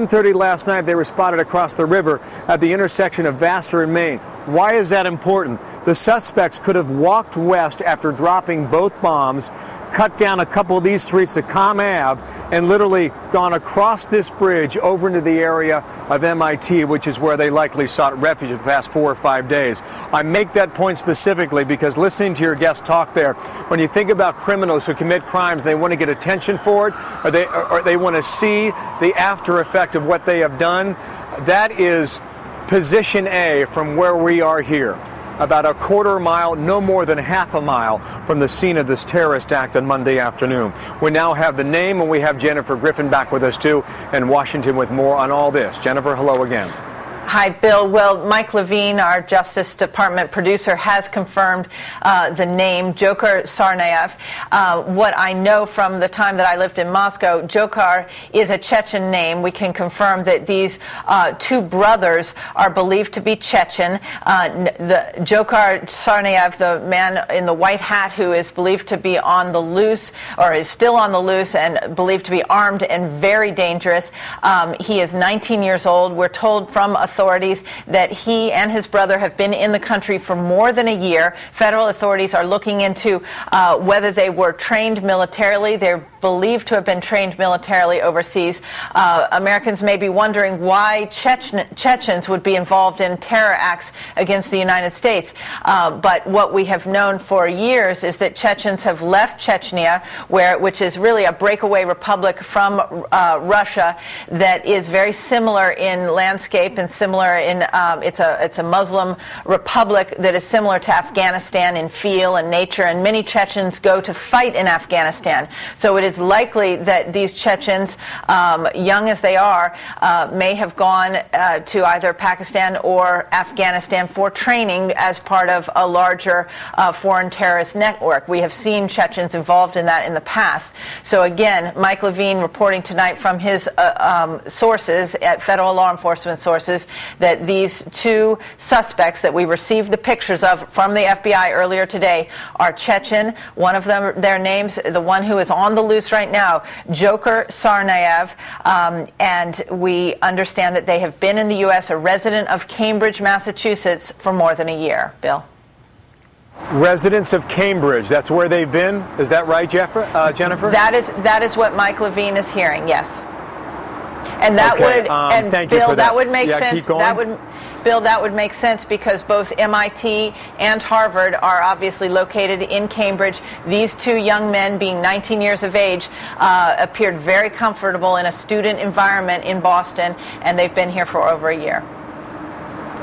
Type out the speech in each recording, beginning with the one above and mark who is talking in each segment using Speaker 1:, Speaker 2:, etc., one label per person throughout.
Speaker 1: 10:30 last night, they were spotted across the river at the intersection of Vassar and Main. Why is that important? The suspects could have walked west after dropping both bombs, cut down a couple of these streets to Com Ave, and literally gone across this bridge over into the area of MIT, which is where they likely sought refuge the past 4 or 5 days. I make that point specifically because listening to your guest talk there, when you think about criminals who commit crimes, they want to get attention for it, or they want to see the after effect of what they have done. That is position A from where we are here, about a quarter mile, no more than half a mile from the scene of this terrorist act on Monday afternoon. We now have the name, and we have Jennifer Griffin back with us too in Washington with more on all this. Jennifer, hello again.
Speaker 2: Hi, Bill. Well, Mike Levine, our Justice Department producer, has confirmed the name, Dzhokhar Tsarnaev. What I know from the time that I lived in Moscow, Dzhokhar is a Chechen name. We can confirm that these two brothers are believed to be Chechen. The Dzhokhar Tsarnaev, the man in the white hat who is believed to be on the loose, or is still on the loose, and believed to be armed and very dangerous. He is 19 years old. We're told from authorities that he and his brother have been in the country for more than a year. Federal authorities are looking into whether they were trained militarily. They're believed to have been trained militarily overseas. Americans may be wondering why Chechens would be involved in terror acts against the United States. But what we have known for years is that Chechens have left Chechnya, which is really a breakaway republic from Russia that is very similar in landscape and similar in it's a Muslim republic that is similar to Afghanistan in feel and nature, and many Chechens go to fight in Afghanistan. So it is likely that these Chechens, young as they are, may have gone to either Pakistan or Afghanistan for training as part of a larger foreign terrorist network. We have seen Chechens involved in that in the past. So again, Mike Levine reporting tonight from his sources, at federal law enforcement sources, that these two suspects that we received the pictures of from the FBI earlier today are Chechen. One of them, their names, the one who is on the loose right now, Dzhokhar Tsarnaev, and we understand that they have been in the U.S., a resident of Cambridge, Massachusetts, for more than a year. Bill?
Speaker 1: Residents of Cambridge, that's where they've been? Is that right, Jennifer?
Speaker 2: That is what Mike Levine is hearing, yes. And that
Speaker 1: okay,
Speaker 2: would, and
Speaker 1: thank
Speaker 2: Bill,
Speaker 1: you for
Speaker 2: that would make
Speaker 1: yeah,
Speaker 2: sense. Bill, that would make sense because both MIT and Harvard are obviously located in Cambridge. These two young men, being 19 years of age, appeared very comfortable in a student environment in Boston, and they've been here for over a year.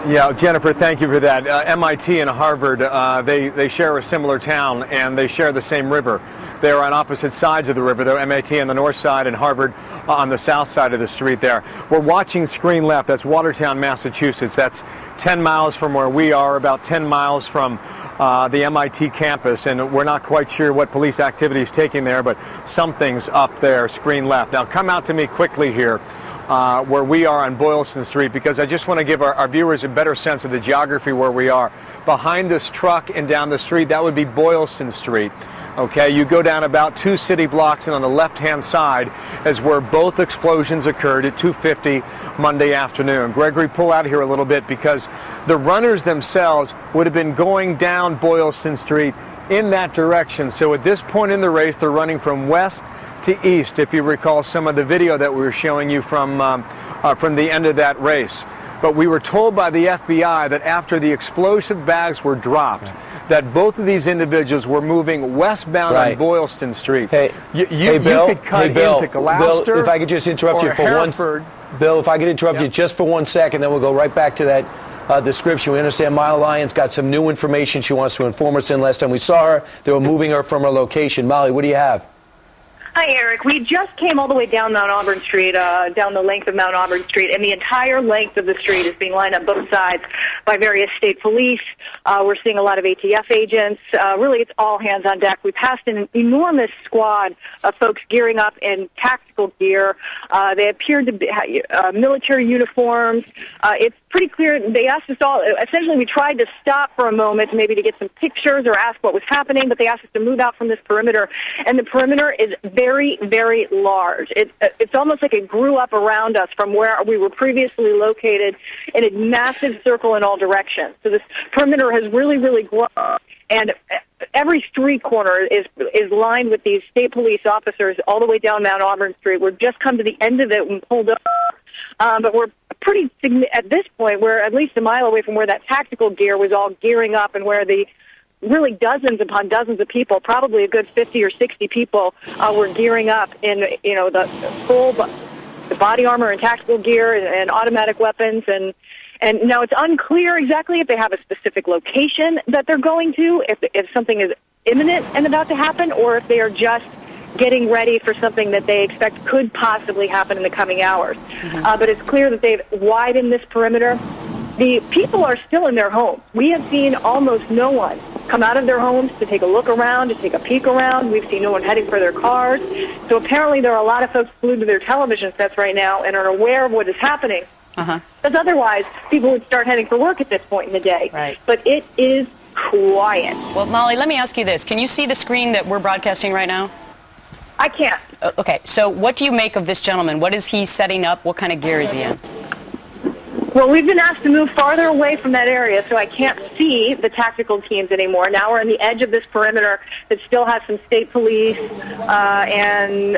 Speaker 1: Yeah, Jennifer, thank you for that. MIT and Harvard, they share a similar town, and they share the same river. They're on opposite sides of the river, though, MIT on the north side and Harvard on the south side of the street there. We're watching screen left. That's Watertown, Massachusetts. That's 10 miles from where we are, about 10 miles from the MIT campus, and we're not quite sure what police activity is taking there, but something's up there, screen left. Now, come out to me quickly here. Where we are on Boylston Street, because I just want to give our viewers a better sense of the geography where we are. Behind this truck and down the street, that would be Boylston Street. Okay, you go down about 2 city blocks, and on the left-hand side is where both explosions occurred at 2:50 Monday afternoon. Gregory, pull out here a little bit, because the runners themselves would have been going down Boylston Street in that direction. So at this point in the race, they're running from west to east, if you recall some of the video that we were showing you from the end of that race. But we were told by the FBI that after the explosive bags were dropped, that both of these individuals were moving westbound on Boylston Street.
Speaker 3: Hey,
Speaker 1: you could cut into Gloucester.
Speaker 3: Bill, if I could just interrupt you for Bill, if I could interrupt you just for 1 second, then we'll go right back to that description. We understand Molly Lyons got some new information she wants to inform us in. Last time we saw her, they were moving her from her location. Molly, what do you have?
Speaker 4: Hi, Eric. We just came all the way down Mount Auburn Street, down the length of Mount Auburn Street, and the entire length of the street is being lined up both sides by various state police. We're seeing a lot of ATF agents. Really, it's all hands on deck. We passed an enormous squad of folks gearing up in tactical gear. They appeared to be military uniforms. It's pretty clear. They asked us all, essentially we tried to stop for a moment maybe to get some pictures or ask what was happening, but they asked us to move out from this perimeter. And the perimeter is very, very large. It's almost like it grew up around us from where we were previously located in a massive circle in all directions. So this perimeter has really, really grown. And every street corner is lined with these state police officers all the way down Mount Auburn Street. We've just come to the end of it and pulled up. But we're pretty, at this point, we're at least a mile away from where that tactical gear was all gearing up and where the really dozens upon dozens of people, probably a good 50 or 60 people, were gearing up in, the full the body armor and tactical gear and automatic weapons. And now it's unclear exactly if they have a specific location that they're going to, if something is imminent and about to happen, or if they are just getting ready for something that they expect could possibly happen in the coming hours. But it's clear that they've widened this perimeter. The people are still in their homes. We have seen almost no one come out of their homes to take a look around, to take a peek around. We've seen no one heading for their cars. So apparently there are a lot of folks glued to their television sets right now and are aware of what is happening. Because otherwise, people would start heading for work at this point in the day.
Speaker 5: Right.
Speaker 4: But it is quiet.
Speaker 5: Well, Molly, let me ask you this. Can you see the screen that we're broadcasting right now?
Speaker 4: I can't.
Speaker 5: Okay, so what do you make of this gentleman? What is he setting up? What kind of gear is he in?
Speaker 4: Well, we've been asked to move farther away from that area, so I can't see the tactical teams anymore. Now we're on the edge of this perimeter that still has some state police and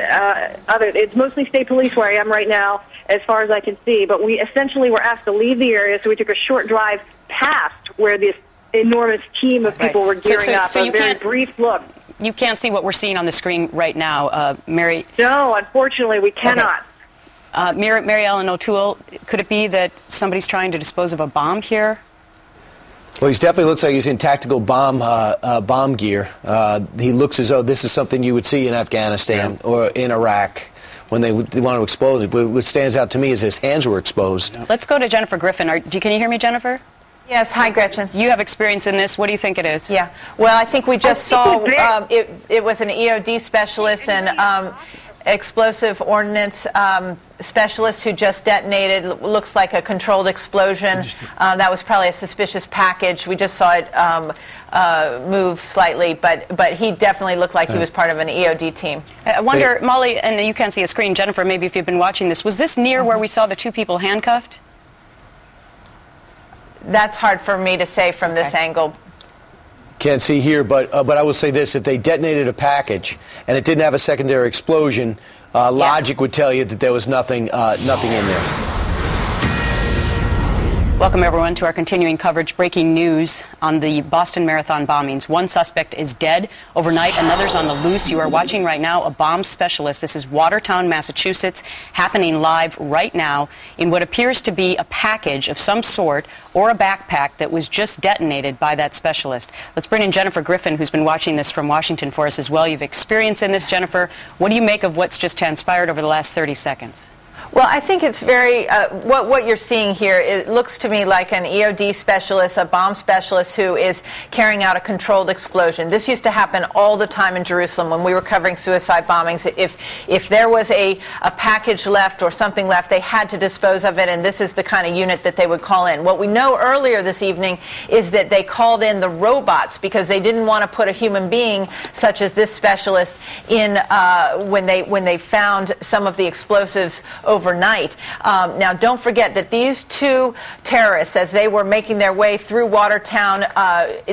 Speaker 4: other. It's mostly state police where I am right now, as far as I can see. But we essentially were asked to leave the area, so we took a short drive past where this enormous team of people were gearing up. So a very brief look.
Speaker 5: You can't see what we're seeing on the screen right now, Mary.
Speaker 4: No, unfortunately, we cannot.
Speaker 5: Okay. Mary Ellen O'Toole, could it be that somebody's trying to dispose of a bomb here?
Speaker 3: Well, he definitely looks like he's in tactical bomb gear. He looks as though this is something you would see in Afghanistan or in Iraq when they want to explode it. What stands out to me is his hands were exposed.
Speaker 5: Let's go to Jennifer Griffin. Can you hear me, Jennifer?
Speaker 2: Yes, hi, Gretchen.
Speaker 5: You have experience in this. What do you think it is?
Speaker 2: Yeah, well, I think we just saw it was an EOD specialist and explosive ordnance specialist who just detonated. Looks like a controlled explosion. That was probably a suspicious package. We just saw it move slightly, but he definitely looked like he was part of an EOD team.
Speaker 5: I wonder, Molly, and you can't see a screen, Jennifer, maybe if you've been watching this, was this near where we saw the two people handcuffed?
Speaker 2: That's hard for me to say from this angle.
Speaker 3: Can't see here, but I will say this: if they detonated a package and it didn't have a secondary explosion, logic would tell you that there was nothing in there.
Speaker 5: Welcome, everyone, to our continuing coverage. Breaking news on the Boston Marathon bombings. One suspect is dead overnight. Another's on the loose. You are watching right now a bomb specialist. This is Watertown, Massachusetts, happening live right now in what appears to be a package of some sort or a backpack that was just detonated by that specialist. Let's bring in Jennifer Griffin, who's been watching this from Washington for us as well. You've experience in this, Jennifer. What do you make of what's just transpired over the last 30 seconds?
Speaker 2: Well, I think it's very, what you're seeing here, it looks to me like an EOD specialist, a bomb specialist who is carrying out a controlled explosion. This used to happen all the time in Jerusalem when we were covering suicide bombings. If there was a package left or something left, they had to dispose of it, and this is the kind of unit that they would call in. What we know earlier this evening is that they called in the robots because they didn't want to put a human being, such as this specialist, in when they found some of the explosives overnight. Now, don't forget that these two terrorists, as they were making their way through Watertown,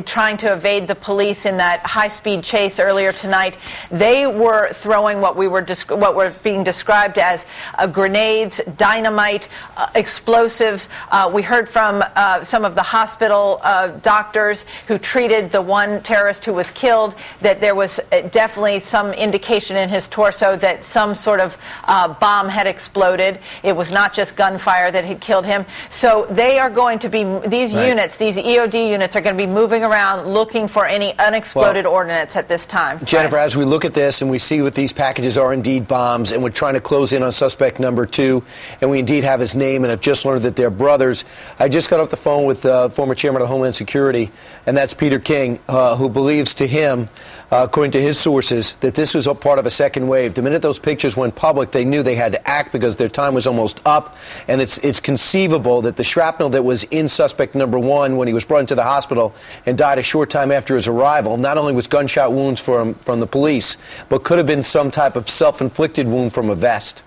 Speaker 2: trying to evade the police in that high-speed chase earlier tonight, they were throwing what were being described as grenades, dynamite, explosives. We heard from some of the hospital doctors who treated the one terrorist who was killed that there was definitely some indication in his torso that some sort of bomb had exploded. exploded. It was not just gunfire that had killed him. So they are going to be, these units, these EOD units are going to be moving around looking for any unexploded ordnance at this time.
Speaker 3: Jennifer, as we look at this and we see what these packages are indeed bombs, and we're trying to close in on suspect number 2, and we indeed have his name and have just learned that they're brothers. I just got off the phone with former chairman of Homeland Security, and that's Peter King, who believes to him, according to his sources, that this was a part of a second wave. The minute those pictures went public, they knew they had to act because their time was almost up, and it's conceivable that the shrapnel that was in suspect number 1 when he was brought into the hospital and died a short time after his arrival not only was gunshot wounds from the police, but could have been some type of self-inflicted wound from a vest.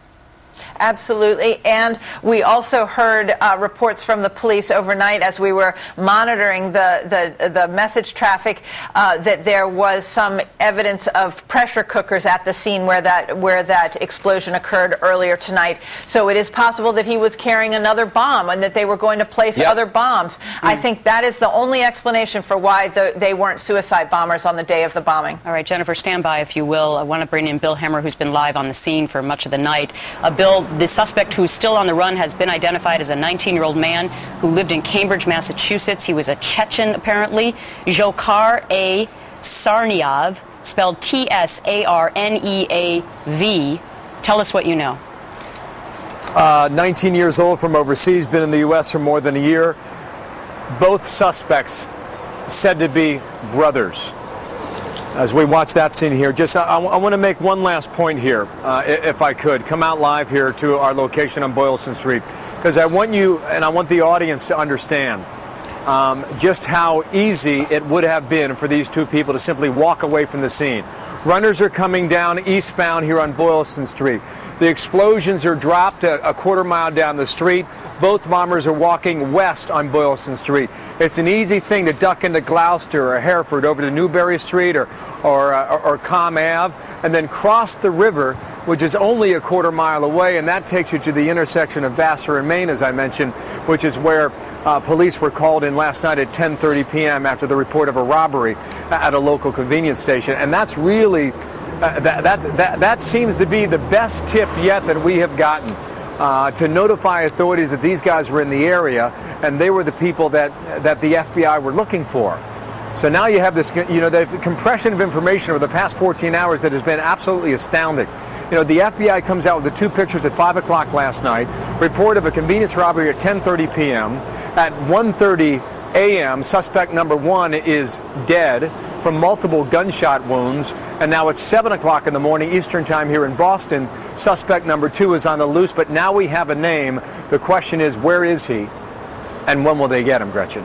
Speaker 2: Absolutely. And we also heard reports from the police overnight as we were monitoring the message traffic that there was some evidence of pressure cookers at the scene where that explosion occurred earlier tonight. So it is possible that he was carrying another bomb and that they were going to place other bombs. I think that is the only explanation for why they weren't suicide bombers on the day of the bombing.
Speaker 5: All right, Jennifer, stand by if you will. I want to bring in Bill Hemmer, who's been live on the scene for much of the night. Bill, the suspect who's still on the run has been identified as a 19-year-old man who lived in Cambridge, Massachusetts. He was a Chechen, apparently. Dzhokhar A. Sarneyev, spelled Tsarneav. Tell us what you know.
Speaker 1: 19 years old, from overseas, been in the U.S. for more than a year. Both suspects said to be brothers. As we watch that scene here, I want to make one last point here, if I could. Come out live here to our location on Boylston Street, because I want you and I want the audience to understand just how easy it would have been for these two people to simply walk away from the scene. Runners are coming down eastbound here on Boylston Street. The explosions are dropped a quarter mile down the street. Both bombers are walking west on Boylston Street. It's an easy thing to duck into Gloucester or Hereford over to Newbury Street or Com Ave and then cross the river, which is only a quarter mile away, and that takes you to the intersection of Vassar and Main, as I mentioned, which is where police were called in last night at 10:30 p.m. after the report of a robbery at a local convenience station. And that's really, that seems to be the best tip yet that we have gotten. To notify authorities that these guys were in the area and they were the people that the FBI were looking for. So now you have this, the compression of information over the past 14 hours that has been absolutely astounding. The FBI comes out with the 2 pictures at 5 o'clock last night, report of a convenience robbery at 10:30 p.m. At 1:30 a.m., suspect number 1 is dead from multiple gunshot wounds, and now it's 7 o'clock in the morning Eastern time here in Boston. Suspect number 2 is on the loose, but now we have a name. The question is, where is he, and when will they get him, Gretchen?